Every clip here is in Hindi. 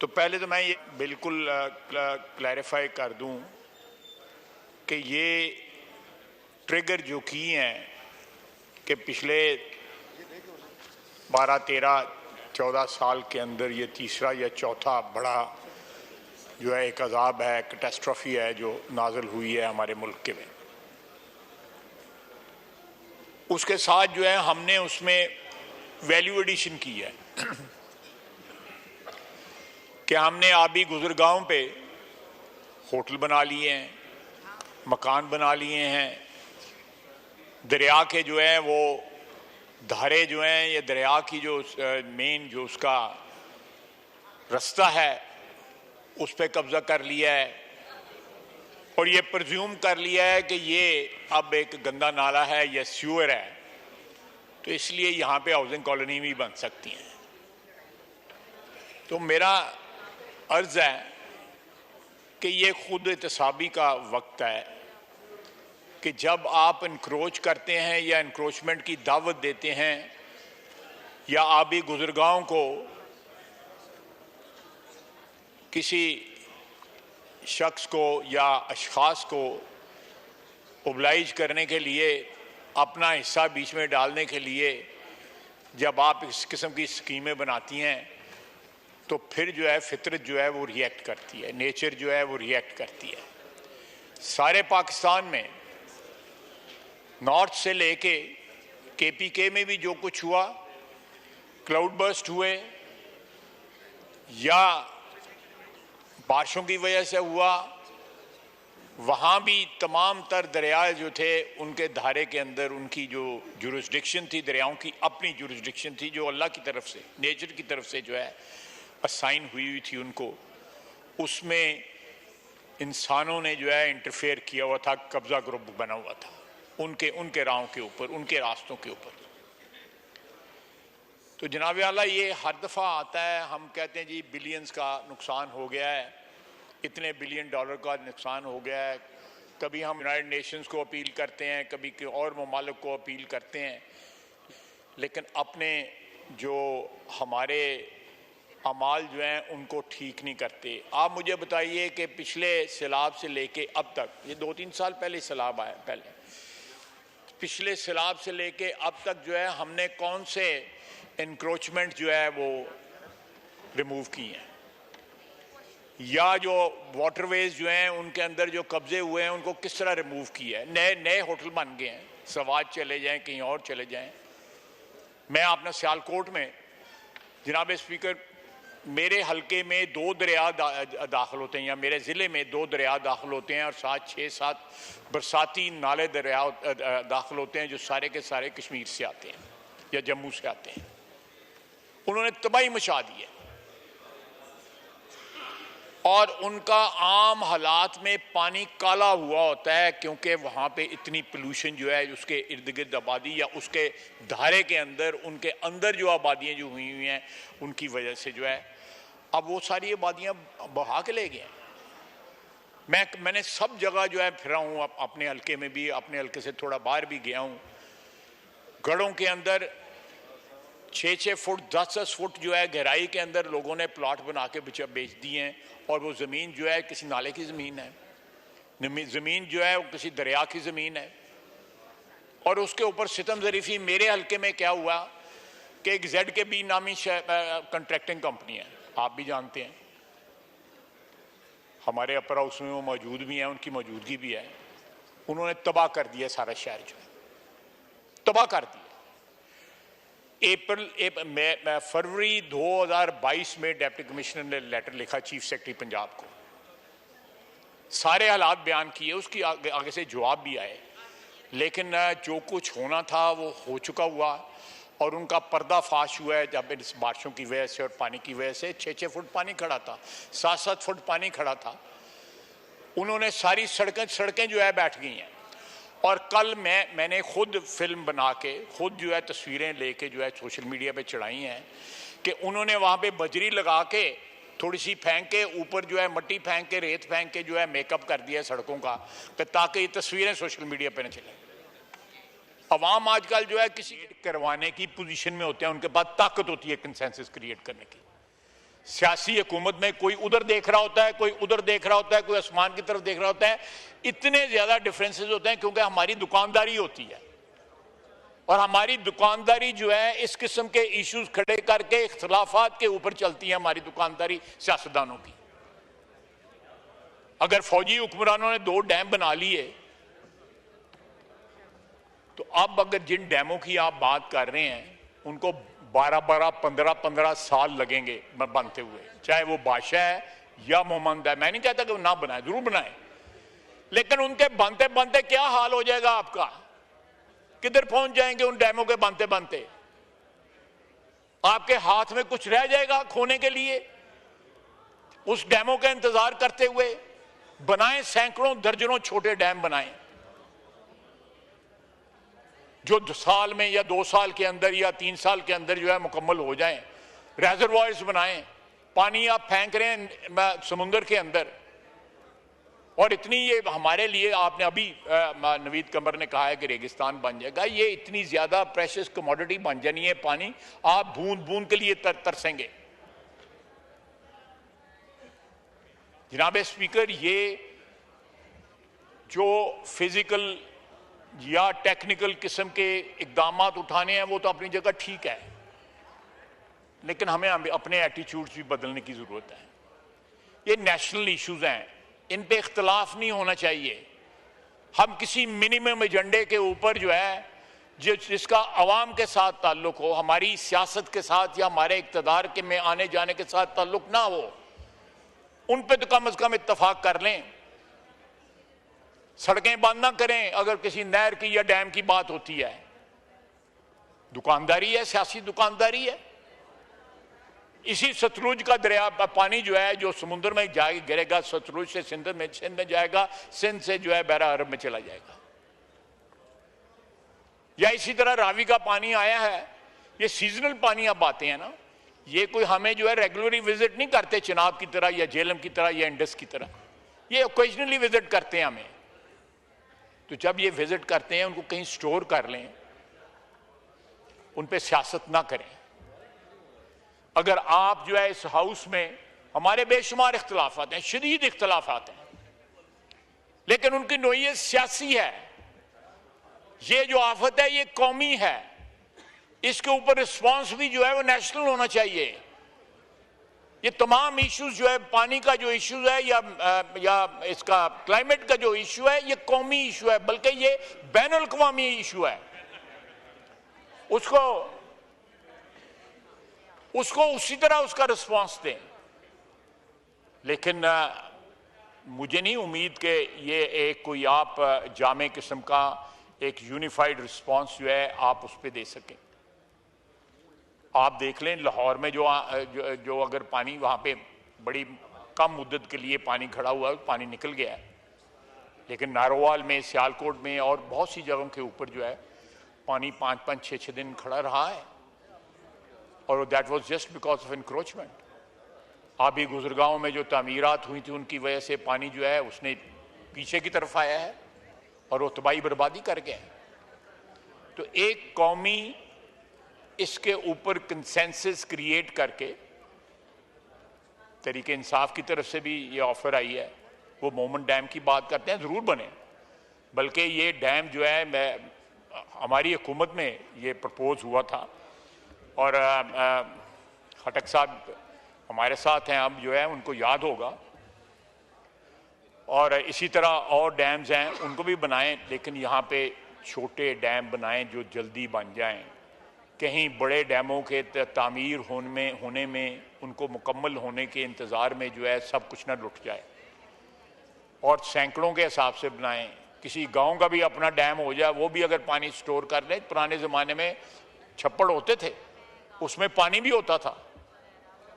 तो पहले तो मैं ये बिल्कुल क्लैरिफाई कर दूं कि ये ट्रिगर जो की हैं कि पिछले 12, 13, 14 साल के अंदर ये तीसरा या चौथा बड़ा जो है एक अजाब है, कैटास्ट्रॉफी है जो नाजिल हुई है हमारे मुल्क के में। उसके साथ जो है हमने उसमें वैल्यू एडिशन की है कि हमने आबी गुजरगाहों पे होटल बना लिए हैं, मकान बना लिए हैं, दरिया के जो है वो धारे जो हैं, ये दरिया की जो मेन जो उसका रास्ता है उस पर कब्जा कर लिया है और ये प्रज्यूम कर लिया है कि ये अब एक गंदा नाला है या सीवर है, तो इसलिए यहाँ पे हाउसिंग कॉलोनी भी बन सकती हैं। तो मेरा अर्ज है कि ये खुद एहतसाबी का वक्त है कि जब आप इनक्रोच करते हैं या इनक्रोचमेंट की दावत देते हैं या आबी गुजरगाहों को किसी शख्स को या अशखास को ओबलाइज करने के लिए, अपना हिस्सा बीच में डालने के लिए जब आप इस किस्म की स्कीमें बनाती हैं तो फिर जो है फितरत जो है वो रिएक्ट करती है, नेचर जो है वो रिएक्ट करती है। सारे पाकिस्तान में नॉर्थ से लेके KPK में भी जो कुछ हुआ, क्लाउड बर्स्ट हुए या बारिशों की वजह से हुआ, वहाँ भी तमाम तर दरिया जो थे उनके धारे के अंदर उनकी जो जुरिस्डिक्शन थी, दरियाओं की अपनी जुरिस्डिक्शन थी जो अल्लाह की तरफ से, नेचर की तरफ से जो है असाइन हुई थी उनको, उसमें इंसानों ने जो है इंटरफेयर किया हुआ था, कब्जा ग्रुप बना हुआ था उनके राहों के ऊपर, उनके रास्तों के ऊपर। तो जनाब आला ये हर दफ़ा आता है, हम कहते हैं जी बिलियंस का नुकसान हो गया है, इतने $बिलियन का नुकसान हो गया है। कभी हम यूनाइटेड नेशंस को अपील करते हैं, कभी के और ममालिक को अपील करते हैं, लेकिन अपने जो हमारे अमाल जो हैं उनको ठीक नहीं करते। आप मुझे बताइए कि पिछले सैलाब से लेके अब तक, ये 2-3 साल पहले सैलाब आया, पहले पिछले सैलाब से लेके अब तक जो है हमने कौन से इंक्रोचमेंट जो है वो रिमूव की हैं, या जो वाटरवेज जो हैं उनके अंदर जो कब्जे हुए हैं उनको किस तरह रिमूव किया है। नए नए होटल बन गए हैं, सवाद चले जाएं, कहीं और चले जाएं। मैं अपना सियालकोट में जनाब स्पीकर, मेरे हलके में 2 दरिया दाखिल होते हैं, या मेरे ज़िले में 2 दरिया दाखिल होते हैं और 6-7 बरसाती नाले दरिया दाखिल होते हैं जो सारे के सारे कश्मीर से आते हैं या जम्मू से आते हैं। उन्होंने तबाही मचा दी है और उनका आम हालात में पानी काला हुआ होता है क्योंकि वहाँ पे इतनी पोल्यूशन जो है उसके इर्द गिर्द आबादी या उसके धारे के अंदर, उनके अंदर जो आबादियाँ जो हुई हुई हैं उनकी वजह से जो है अब वो सारी आबादियाँ बहा के ले गए हैं। मैंने सब जगह जो है फिरा हूँ, अपने हल्के में भी, अपने हल्के से थोड़ा बाहर भी गया हूँ। गढ़ों के अंदर 6-6 फुट 10-10 फुट जो है गहराई के अंदर लोगों ने प्लॉट बना के बेच दिए हैं और वो ज़मीन जो है किसी नाले की ज़मीन है, ज़मीन जो है वो किसी दरिया की ज़मीन है। और उसके ऊपर सितम ज़रीफ़ी मेरे हल्के में क्या हुआ कि एक ZKB नामी कंट्रैक्टिंग कंपनी है, आप भी जानते हैं, हमारे अपर हाउस में वो मौजूद भी हैं, उनकी मौजूदगी भी है। उन्होंने तबाह कर दिया सारा शहर, जो है तबाह कर दिया। फरवरी 2022 में डिप्टी कमिश्नर ने लेटर लिखा चीफ सेक्रेटरी पंजाब को, सारे हालात बयान किए, उसकी आगे से जवाब भी आए, लेकिन जो कुछ होना था वो हो चुका हुआ और उनका पर्दाफाश हुआ है। जब इस बारिशों की वजह से और पानी की वजह से 6-6 फुट पानी खड़ा था, 7-7 फुट पानी खड़ा था, उन्होंने सारी सड़कें जो है बैठ गई हैं। और कल मैंने खुद फिल्म बना के, खुद जो है तस्वीरें लेके जो है सोशल मीडिया पे चढ़ाई हैं कि उन्होंने वहाँ पे बजरी लगा के थोड़ी सी फेंक के ऊपर जो है मट्टी फेंक के, रेत फेंक के जो है मेकअप कर दिया सड़कों का, ताकि ये तस्वीरें सोशल मीडिया पे न चलें। अवाम आजकल जो है किसी करवाने की पोजीशन में होते हैं, उनके पास ताकत होती है कंसेंसस क्रिएट करने की। सियासी हुकूमत में कोई उधर देख रहा होता है, कोई उधर देख रहा होता है, कोई आसमान की तरफ देख रहा होता है। इतने ज्यादा डिफरेंसेस होते हैं क्योंकि हमारी दुकानदारी होती है, और हमारी दुकानदारी जो है इस किस्म के इश्यूज खड़े करके इख्तलाफात के ऊपर चलती है हमारी दुकानदारी सियासतदानों की। अगर फौजी हुक्मरानों ने 2 डैम बना लिए, तो अब अगर जिन डैमों की आप बात कर रहे हैं उनको 12-12, 15-15 साल लगेंगे बनते हुए, चाहे वो बादशाह है या मोहम्मद है। मैं नहीं कहता कि वो ना बनाए, जरूर बनाए, लेकिन उनके बनते बनते क्या हाल हो जाएगा आपका, किधर पहुंच जाएंगे उन डैमों के बनते बनते? आपके हाथ में कुछ रह जाएगा खोने के लिए? उस डैमों का इंतजार करते हुए बनाएं, सैकड़ों दर्जनों छोटे डैम बनाएं जो साल में या 2 साल के अंदर या 3 साल के अंदर जो है मुकम्मल हो जाएं। रेजरवॉयर्स बनाएं, पानी आप फेंक रहे हैं समुद्र के अंदर, और इतनी ये हमारे लिए, आपने अभी नवीद कमर ने कहा है कि रेगिस्तान बन जाएगा, ये इतनी ज्यादा प्रेशियस कमोडिटी बन जानी है पानी, आप बूंद बूंद के लिए तरसेंगे। जनाब स्पीकर, ये जो फिजिकल या टेक्निकल किस्म के इकदाम उठाने हैं वो तो अपनी जगह ठीक है, लेकिन हमें अपने एटीट्यूड्स भी बदलने की जरूरत है। ये नेशनल इश्यूज हैं, इन पे इख्तलाफ नहीं होना चाहिए। हम किसी मिनिमम एजेंडे के ऊपर जो है जिसका अवाम के साथ ताल्लुक हो, हमारी सियासत के साथ या हमारे इक़्तिदार के में आने जाने के साथ ताल्लुक ना हो, उन पे तो कम से कम इत्तफाक कर लें। सड़कें बंद ना करें अगर किसी नहर की या डैम की बात होती है। दुकानदारी है, सियासी दुकानदारी है। इसी सतलुज का दरिया पानी जो है जो समुद्र में जाएगा, गिरेगा सतलुज से सिंध में जाएगा, सिंध से जो है बहरा अरब में चला जाएगा। या इसी तरह रावी का पानी आया है, ये सीजनल पानी अब आते हैं ना, ये कोई हमें जो है रेगुलरली विजिट नहीं करते चिनाब की तरह या झेलम की तरह या इंडस की तरह, ये ओकेजनली विजिट करते हैं हमें। तो जब ये विजिट करते हैं उनको कहीं स्टोर कर लें, उन पे सियासत ना करें। अगर आप जो है इस हाउस में, हमारे बेशुमार इख्तलाफात हैं, शदीद इख्तलाफात हैं, लेकिन उनकी नोयत सियासी है। ये जो आफत है ये कौमी है, इसके ऊपर रिस्पॉन्स भी जो है वो नेशनल होना चाहिए। ये तमाम इश्यूज जो है, पानी का जो इश्यूज है या इसका क्लाइमेट का जो इश्यू है, ये कौमी इशू है, बल्कि ये बैनुल अक़वामी इशू है। उसको उसी तरह उसका रिस्पॉन्स दें। लेकिन मुझे नहीं उम्मीद कि ये एक कोई आप जामे किस्म का एक यूनिफाइड रिस्पॉन्स जो है आप उस पर दे सकें। आप देख लें लाहौर में जो अगर पानी वहाँ पे बड़ी कम मुद्दत के लिए पानी खड़ा हुआ है, पानी निकल गया है, लेकिन नारोवाल में, सियालकोट में और बहुत सी जगहों के ऊपर जो है पानी 5-5, 6-6 दिन खड़ा रहा है, और that was just because of encroachment. आबी गुजरगांव में जो तामीरात हुई थी उनकी वजह से पानी जो है उसने पीछे की तरफ आया है और वो तबाही बर्बादी कर गया। तो एक कौमी इसके ऊपर कंसेंसस क्रिएट करके, तरीके इंसाफ की तरफ से भी ये ऑफर आई है, वो मोमन डैम की बात करते हैं, ज़रूर बने। बल्कि ये डैम जो है हमारी हुकूमत में ये प्रपोज हुआ था, और खटक साहब हमारे साथ हैं अब जो है, उनको याद होगा। और इसी तरह और डैम्स हैं उनको भी बनाएं, लेकिन यहाँ पे छोटे डैम बनाएं जो जल्दी बन जाएं। कहीं बड़े डैमों के तामीर होने में उनको मुकम्मल होने के इंतज़ार में जो है सब कुछ ना लुट जाए, और सैकड़ों के हिसाब से बनाएं। किसी गांव का भी अपना डैम हो जाए, वो भी अगर पानी स्टोर कर ले। पुराने ज़माने में छप्पड़ होते थे, उसमें पानी भी होता था,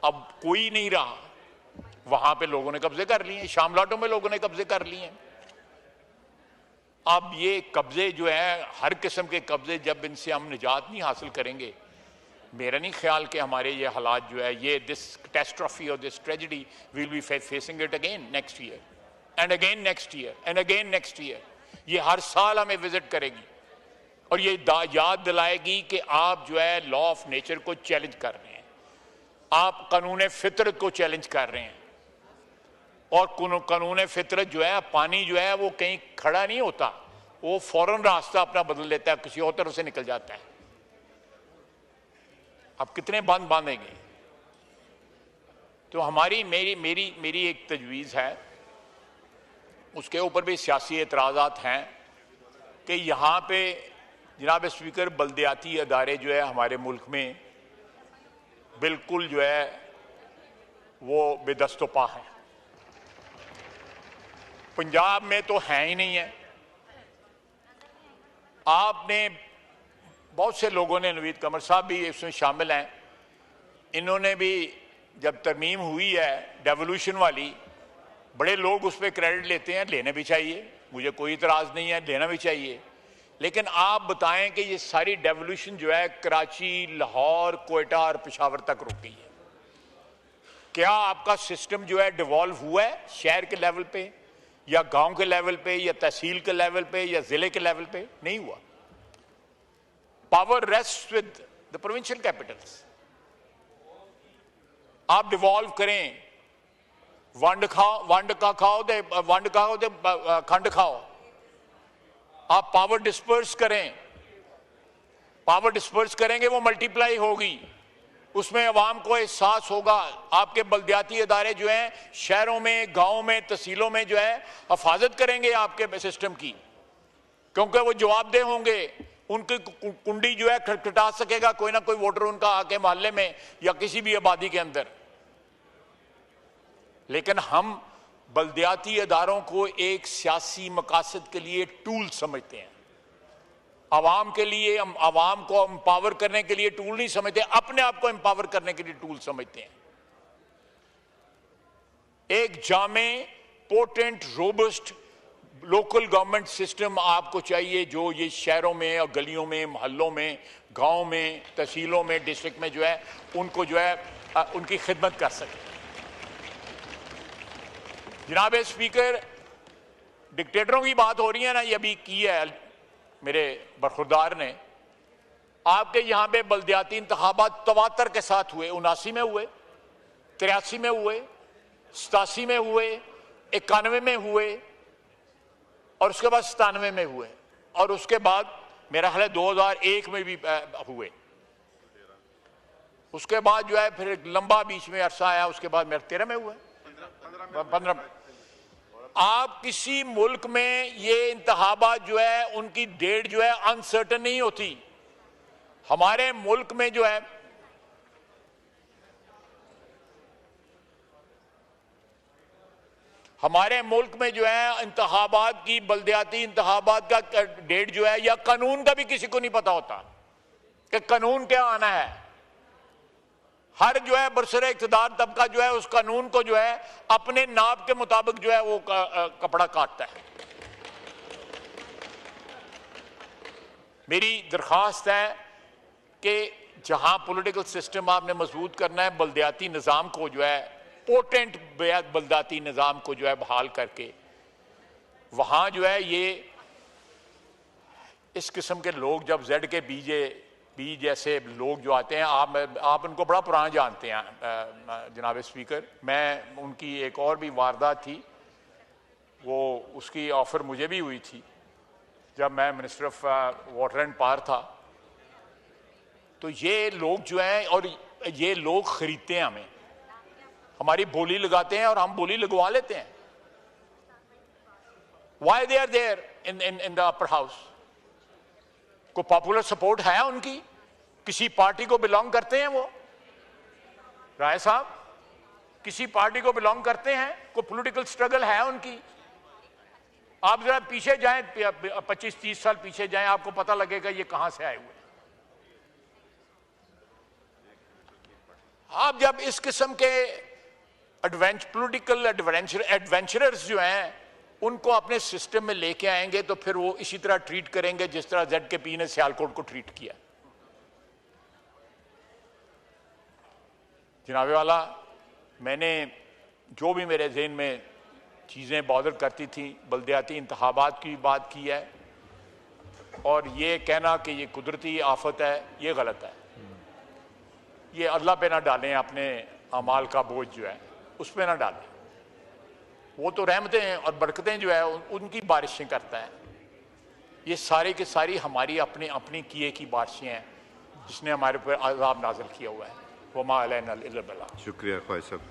अब कोई नहीं रहा। वहां पे लोगों ने कब्जे कर लिए, शामलाटों में लोगों ने कब्जे कर लिए। अब ये कब्जे जो है, हर किस्म के कब्जे, जब इनसे हम निजात नहीं हासिल करेंगे, मेरा नहीं ख्याल कि हमारे ये हालात जो है, ये दिस कैटास्ट्रॉफी और this tragedy will be facing it again next year and again next year and again next year. ये हर साल हमें विजिट करेगी और ये याद दिलाएगी कि आप जो है लॉ ऑफ नेचर को चैलेंज कर रहे हैं। आप कानून फितरत को चैलेंज कर रहे हैं। और कानून फितरत जो है, पानी जो है वो कहीं खड़ा नहीं होता, वो फौरन रास्ता अपना बदल लेता है, किसी और तरफ से निकल जाता है। अब कितने बांध बांधेंगे? तो हमारी मेरी एक तजवीज़ है, उसके ऊपर भी सियासी एतराज़ात हैं कि यहाँ पे जनाब स्पीकर बल्दियाती अदारे जो है हमारे मुल्क में बिल्कुल जो है वो बेदस्तोपा है। पंजाब में तो है ही नहीं है। आपने बहुत से लोगों ने, नवीद कमर साहब भी इसमें शामिल हैं, इन्होंने भी जब तरमीम हुई है डेवोल्यूशन वाली, बड़े लोग उस पर क्रेडिट लेते हैं, लेने भी चाहिए, मुझे कोई इतराज़ नहीं है, लेना भी चाहिए। लेकिन आप बताएं कि ये सारी डेवोल्यूशन जो है कराची, लाहौर, कोयटा और पेशावर तक रुक गई है। क्या आपका सिस्टम जो है डिवॉल्व हुआ है शहर के लेवल पे या गांव के लेवल पे या तहसील के लेवल पे या जिले के लेवल पे? नहीं हुआ। Power rest with the provincial Capitals. आप डिवॉल्व करें, वंड का खाओ दे खंड खाओ। आप पावर डिस्पर्स करें, पावर डिस्पर्स करेंगे वो मल्टीप्लाई होगी, उसमें अवाम को एहसास होगा। आपके बल्दियाती अदारे जो हैं शहरों में, गांवों में, तहसीलों में जो है हिफाजत करेंगे आपके सिस्टम की, क्योंकि वो जवाबदेह होंगे। उनकी कुंडी जो है खटखटा सकेगा कोई ना कोई वोटर उनका आके मोहल्ले में या किसी भी आबादी के अंदर। लेकिन हम बल्दियाती अदारों को एक सियासी मकासद के लिए टूल समझते हैं, आवाम के लिए, हम आवाम को एम्पावर करने के लिए टूल नहीं समझते, अपने आप को एम्पावर करने के लिए टूल समझते हैं। एक जामे, potent, robust local government system आपको चाहिए जो ये शहरों में और गलियों में, मोहल्लों में, गांव में, तहसीलों में, डिस्ट्रिक्ट में जो है उनको जो है उनकी खिदमत कर सके। जनाब स्पीकर, डिक्टेटरों की बात हो रही है ना, ये अभी की है मेरे बरखुरदार ने। आपके यहाँ पे बल्दियाती इंतखाबात तवातर के साथ हुए, 79 में हुए, 83 में हुए, 87 में हुए, 91 में हुए और उसके बाद 97 में हुए और उसके बाद मेरा ख्याल है 2001 में भी हुए। उसके बाद जो है फिर एक लंबा बीच में अरसा आया, उसके बाद मेरा 13 में हुआ, 15 में। आप किसी मुल्क में ये इंतखाबात जो है उनकी डेट जो है अनसर्टन नहीं होती। हमारे मुल्क में जो है इंतखाबात की, बल्दियाती इंतखाबात का डेट जो है या कानून का भी किसी को नहीं पता होता कि कानून क्या आना है। हर जो है बरसरे इक़्तिदार तबका जो है उस कानून को जो है अपने नाप के मुताबिक जो है वो कपड़ा काटता है। मेरी दरख्वास्त है कि जहां पॉलिटिकल सिस्टम आपने मजबूत करना है, बल्दियाती निज़ाम को जो है, पोटेंट बल्दियाती निज़ाम को जो है बहाल करके वहां जो है ये इस किस्म के लोग जब जेड के बी जैसे लोग जो आते हैं, आप उनको बड़ा पुराना जानते हैं जनाब स्पीकर। मैं उनकी एक और भी वारदात थी, वो उसकी ऑफर मुझे भी हुई थी जब मैं minister of water and power था। तो ये लोग जो हैं और ये लोग खरीदते हैं हमें, हमारी बोली लगाते हैं और हम बोली लगवा लेते हैं। Why they are there in the upper house? को पॉपुलर सपोर्ट है उनकी? किसी पार्टी को बिलोंग करते हैं वो? राय साहब, किसी पार्टी को बिलोंग करते हैं? को पॉलिटिकल स्ट्रगल है उनकी? आप जरा पीछे जाएं, 25-30 साल पीछे जाएं, आपको पता लगेगा ये कहां से आए हुए। आप जब इस किस्म के पॉलिटिकल एडवेंचरर्स जो हैं उनको अपने सिस्टम में लेके आएंगे तो फिर वो इसी तरह ट्रीट करेंगे जिस तरह ZKP ने सियालकोट को ट्रीट किया। जनाबे वाला, मैंने जो भी मेरे ज़हन में चीज़ें बॉदर करती थी, बल्दियाती इंतखाबात की बात की है, और ये कहना कि ये कुदरती आफत है, ये गलत है। ये अल्लाह पे ना डालें, अपने अमाल का बोझ जो है उस पर ना डालें। वो तो रहमतें और बरकतें जो है उनकी बारिशें करता है। ये सारी की सारी हमारी अपने अपनी किए की बारिशें हैं जिसने हमारे ऊपर अज़ाब नाज़िल किया हुआ है। वमा अलैना इल्ला अल बलाग। शुक्रिया ख्वाजा साहब।